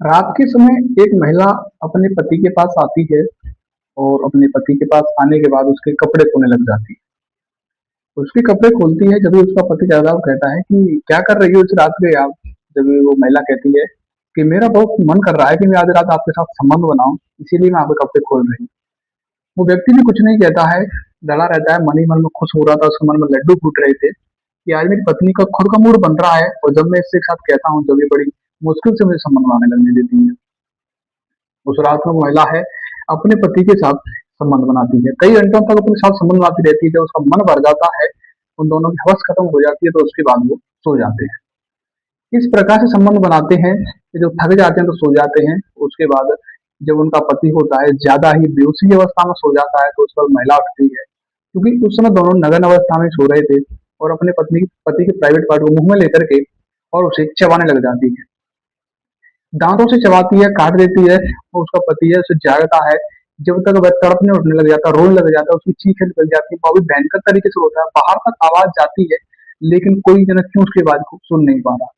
रात के समय एक महिला अपने पति के पास आती है और अपने पति के पास आने के बाद उसके कपड़े खोलने लग जाती है। उसके कपड़े खोलती है जब भी उसका पति कहता है, वो कहता है कि क्या कर रही हो इस रात में आप? जब भी वो महिला कहती है कि मेरा बहुत मन कर रहा है कि मैं आज रात आपके साथ संबंध बनाऊं, इसीलिए मैं आपके कपड़े खोल रही हूँ। वो व्यक्ति भी कुछ नहीं कहता है, डरा रहता है, मन ही मन में खुश हो रहा था, उसके मन में लड्डू फूट रहे थे कि आज मेरी पत्नी का खुद का मूड बन रहा है और जब मैं इसके साथ कहता हूँ जब ये बड़ी मुश्किल से मुझे संबंध बनाने लगने देती है। उस रात में वो महिला है अपने पति के साथ संबंध बनाती है, कई घंटों तक अपने साथ संबंध बनाती रहती है। जब उसका मन भर जाता है, उन दोनों की हवस खत्म हो जाती है, तो उसके बाद वो सो जाते हैं। इस प्रकार से संबंध बनाते हैं कि जब थक जाते हैं तो सो जाते हैं। उसके बाद जब उनका पति होता है ज्यादा ही बेहोशी की अवस्था में सो जाता है, तो उस पर महिला उठती है, क्योंकि उस समय दोनों नग्न अवस्था में सो रहे थे, और अपने पति के प्राइवेट पार्ट को मुंह में लेकर के और उसे चबाने लग जाती है, दांतों से चबाती है, काट देती है। और उसका पति है उसे जागता है, जब तक वह तड़पने उठने लग जाता है, रोने लग जाता है, उसकी चीखें निकल जाती है, वो भी भयंकर तरीके से रोता है, बाहर तक आवाज जाती है, लेकिन कोई जना क्यों उसकी आवाज को सुन नहीं पा रहा।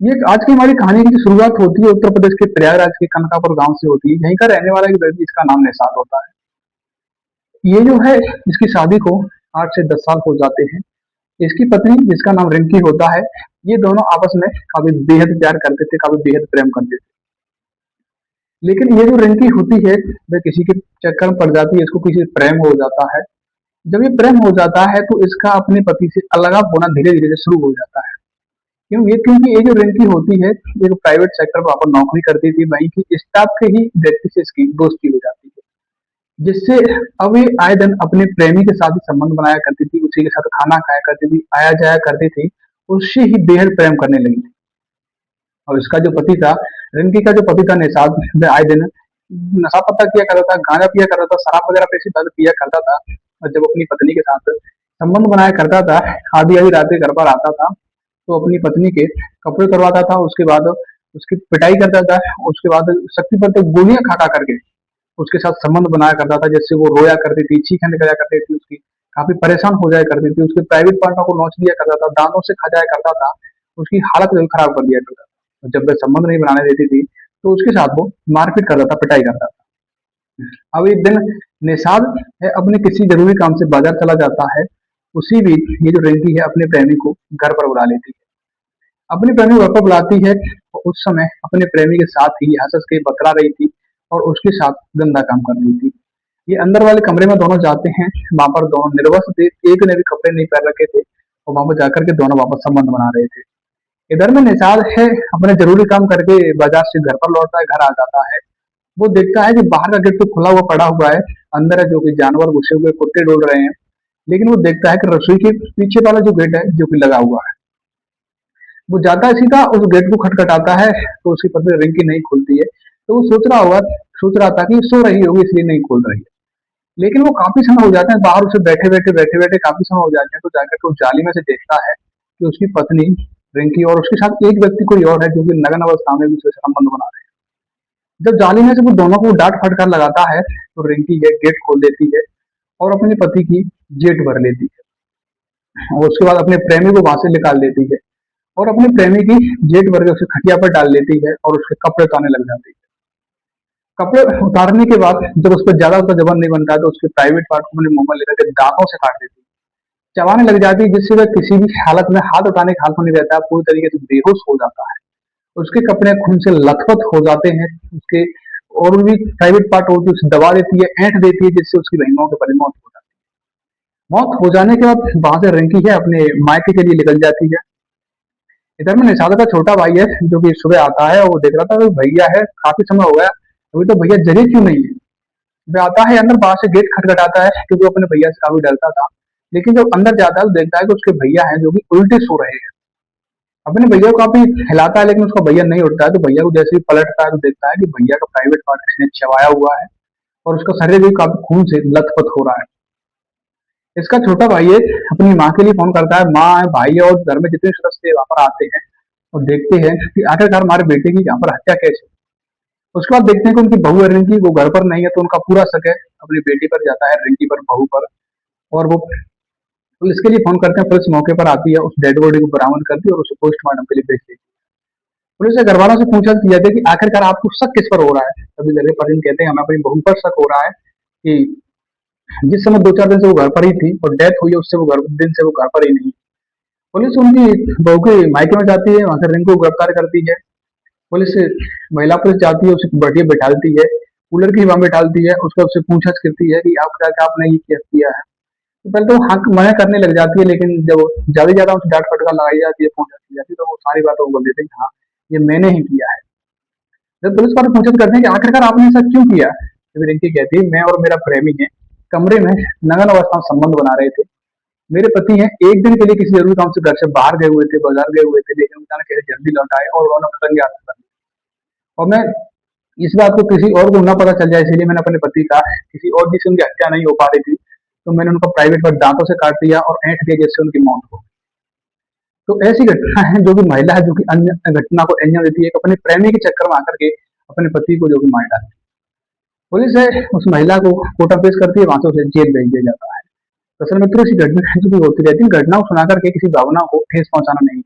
ये आज की हमारी कहानी की जो शुरुआत होती है उत्तर प्रदेश के प्रयागराज के कनकापुर गांव से होती है। यहीं का रहने वाला एक व्यक्ति, इसका नाम निषाद होता है। ये जो है, इसकी शादी को 8 से 10 साल हो जाते हैं। इसकी पत्नी जिसका नाम रिंकी होता है, ये दोनों आपस में काफी बेहद प्यार करते थे, काफी बेहद प्रेम करते थे। लेकिन ये जो रिंकी होती है, वह किसी के चक्कर में पड़ जाती है, इसको किसी से प्रेम हो जाता है। जब ये प्रेम हो जाता है तो इसका अपने पति से अलगाव होना धीरे धीरे से शुरू हो जाता है। क्योंकि ये जो रिंकी होती है, ये जो प्राइवेट सेक्टर पर वहाँ पर नौकरी करती थी, वहीं की स्टाफ के ही व्यक्ति से इसकी दोस्ती हो जाती है, जिससे अब ये आए दिन अपने प्रेमी के साथ ही संबंध बनाया करती थी, उसी के साथ खाना खाया करती थी, आया जाया करती थी, उससे ही बेहद प्रेम करने लगी थी। और इसका जो पति था, रिंकी का जो पति था निषाद, वह आए दिन नशा पत्ता किया करता था, गांजा पिया करता था, शराब वगैरह पैसे पिया करता था। और जब अपनी पत्नी के साथ संबंध बनाया करता था, आधी आधी रात के घर पर आता था, तो अपनी पत्नी के कपड़े करवाता था, उसके बाद उसकी पिटाई करता था, उसके बाद शक्ति पर तो गोलियां खा खा करके उसके साथ संबंध बनाया करता था, जिससे वो रोया करती थी, चीखें निकला करती थी उसकी, काफी परेशान हो जाया करती थी, उसके प्राइवेट पार्टनर को नोच दिया करता था, दांतों से खा जाया करता था, उसकी हालत जो है खराब कर दिया करता था। जब वह संबंध नहीं बनाने देती थी, तो उसके साथ वो मारपीट करता था, पिटाई करता था। अब एक दिन निषाद है अपने किसी जरूरी काम से बाजार चला जाता है। उसी बीच ये जो रिंकी है अपने प्रेमी को घर पर बुला लेती है, अपने प्रेमी को घर पर बुलाती है। और उस समय अपने प्रेमी के साथ ही हंस हंस के बतला रही थी और उसके साथ गंदा काम कर रही थी। ये अंदर वाले कमरे में दोनों जाते हैं, वहां पर दोनों निर्वस्त्र थे, एक ने भी कपड़े नहीं पहन रखे थे, और वहां पर जाकर के दोनों वापस संबंध बना रहे थे। इधर में निषाद है अपने जरूरी काम करके बाजार से घर पर लौटता है, घर आ जाता है। वो देखता है कि बाहर का गेट तो खुला हुआ पड़ा हुआ है, अंदर है जो कि जानवर घुसे हुए कुत्ते डोल रहे हैं। लेकिन वो देखता है कि रसोई के पीछे वाला जो गेट है जो कि लगा हुआ है। वो जाता है सीधा उस गेट को खटखटाता है, तो उसकी पत्नी रिंकी नहीं खुलती है। तो वो सोच रहा था कि सो रही होगी इसलिए नहीं खोल रही है। लेकिन वो काफी समय हो जाते हैं बाहर, उसे बैठे बैठे काफी समय हो जाते हैं, तो जाकर के वो जाली में से देखता है कि उसकी पत्नी रिंकी और उसके साथ एक व्यक्ति कोई और है, जो कि नग्न अवस्था में भी उसके संबंध बना रहे हैं। जब जाली में से वो दोनों को डांट फटकार लगाता है, तो रिंकी गेट खोल देती है और अपने पति की जेट भर लेती है, और उसके बाद अपने प्रेमी को वहां से निकाल देती है, और अपने प्रेमी की जेट भर के उसे खटिया पर डाल लेती है और उसके कपड़े उतारने लग जाती है। कपड़े उतारने के बाद जब उस पर ज्यादा उसका जबरन नहीं बनता है, तो उसके प्राइवेट पार्ट को अपने मुंह में लेकर के दांतों से काट देती है, चबाने लग जाती है, जिससे वह किसी भी हालत में हाथ उठाने की हालत में नहीं रहता है, पूरी तरीके से बेहोश हो जाता है। उसके कपड़े खून से लथपथ हो जाते हैं, उसके और भी प्राइवेट पार्ट होती है उसे दबा देती है, ऐंठ देती है, जिससे उसकी बहनों के परिमौत हो जाती है। मौत हो जाने के बाद वहां से रिंकी है अपने मायके के लिए निकल जाती है। इधर में निषाद का छोटा भाई है, जो कि सुबह आता है, वो देख रहा था कि भैया है, काफी समय हो गया, अभी तो भैया जरे क्यों नहीं है। वह आता है अंदर, बाहर से गेट खटखटाता है, क्योंकि वो अपने भैया से काफी डरता था। लेकिन जब अंदर जाता है तो देखता है कि उसके भैया हैं जो कि उल्टे सो रहे हैं। अपने भैया को काफी हिलाता है, लेकिन उसका भैया नहीं उठता है, तो भैया को जैसे ही पलटता है तो देखता है कि भैया का प्राइवेट पार्ट किसी ने चबाया हुआ है, और उसका शरीर भी काफी खून से लथपथ हो रहा है। इसका छोटा भाई है अपनी माँ के लिए फोन करता है, माँ है, भाई है, और घर में जितने सदस्य वहां पर आते हैं और देखते हैं कि आखिरकार हमारे बेटे की यहाँ पर हत्या कैसे। उसके बाद देखते हैं कि उनकी बहू है रिंकी, वो घर पर नहीं है, तो उनका पूरा शक है अपनी बेटी पर जाता है, रिंकी पर, बहू पर। और वो पुलिस के लिए फोन करते हैं, पुलिस मौके पर आती है, उस डेड बॉडी को बरामद करती है और उसे पोस्टमार्टम के लिए भेज देती है। पुलिस ने घर वालों से पूछा किया था कि आखिरकार आपको शक किस पर हो रहा है। तभी लड़के पति कहते हैं हमें अपनी बहू पर शक हो रहा है कि जिस समय 2-4 दिन से वो घर पर ही थी और डेथ हुई है उससे वो घर दिन से वो घर पर ही नहीं। पुलिस उनकी बहू के मायके में जाती है, वहां से रिंकू को गिरफ्तार करती है। पुलिस महिला पुलिस जाती है, उसे बढ़िया बैठालती है, कूलर की हवा में डालती है, उसका उससे पूछताछ करती है कि आप क्या क्या आपने ये क्या किया है। तो पहले तो हक मना करने लग जाती है, लेकिन जब ज्यादा से ज्यादा उसे डांट फटकार लगाई जाती है, पूछताछ की जाती है, तो वो सारी बातों को बोल देते हैं कि हाँ ये मैंने ही किया है। जब पुलिस वाले पूछताछ करते हैं कि आखिरकार आपने ऐसा क्यों किया, तो फिर रिंकी कहती है मैं और मेरा प्रेमी है कमरे में नग्न अवस्था में संबंध बना रहे थे। मेरे पति हैं एक दिन के लिए किसी जरूरी काम से घर से बाहर गए हुए थे, बाजार गए हुए थे, लेकिन अचानक कैसे जल्दी लौट आए और उन्होंने पतंग यात्रा कर ली। और मैं इस बात को किसी और को ना पता चल जाए इसलिए मैंने अपने पति का किसी और जिससे उनकी हत्या नहीं हो पा रही थी, तो मैंने उनका प्राइवेट पार्ट दांतों से काट दिया और ऐंठ दिया जिससे उनकी मौत हो। तो ऐसी घटना है जो कि महिला है जो कि अन्य घटना को अंजाम देती है, अपने प्रेमी के चक्कर में आकर के अपने पति को जो कि मार डालती है। पुलिस है उस महिला को कोर्ट पेश करती है, वहां से उसे जेल भेज दिया जाता है। तो असल में तो ऐसी घटना जो भी होती रहती है, घटना को सुना करके किसी भावना को ठेस पहुंचाना नहीं,